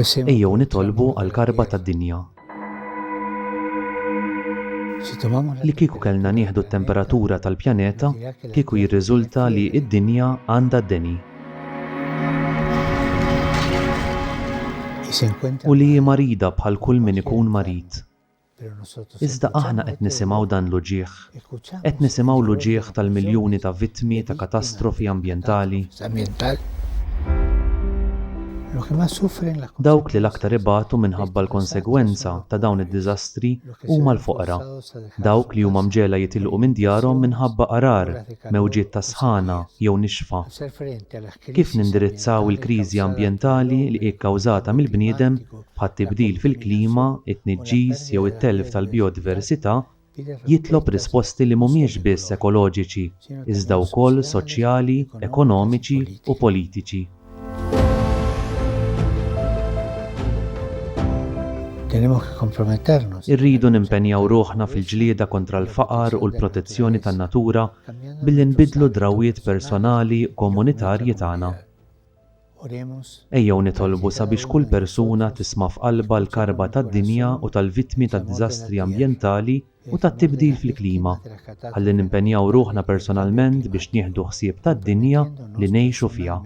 Ejjew nitolbu għall-karba tad-dinja. Li kieku kellna nieħdu t-temperatura tal-pjaneta, kieku jirriżulta li d-dinja għandha d-deni. U li hi marida bħal kull min ikun marid. Iżda aħna qed nisimgħu dan l-uġigħ. Qed nisimgħu l-uġigħ tal-miljuni ta' vittmi ta' katastrofi ambjentali. Dawk li l-aktar ibatu minħabba l-konsegwenza ta' dawn id-diżastri huma l-foqra. Dawk li huma mġela jitilqu minn djarhom minħabba qarar, mewġiet ta' sħana jew nixfa. Kif nindirizzaw il-kriżi ambjentali li hi kkawżata mill-bniedem bħat tibdil fil-klima, it-tniġġis jew it-telf tal-biodiversità jitlob risposti li mhumiex biss ekoloġiċi, iżda wkoll soċjali, ekonomiċi u politiċi. Irridu nimpenjaw ruħna fil-ġlieda kontra l-faqar u l-protezzjoni tan-natura billi nbidlu drawwiet personali u komunitarji tagħna. Ejjew nitolbu sabiex kull persuna tisma' f'qalbha l-karba tad-dinja u tal-vittmi tad-diżastri ambjentali u tat-tibdil fil-klima, ħalli nimpenjaw ruħna personalment biex nieħdu ħsieb tad-dinja li ngħixu fiha.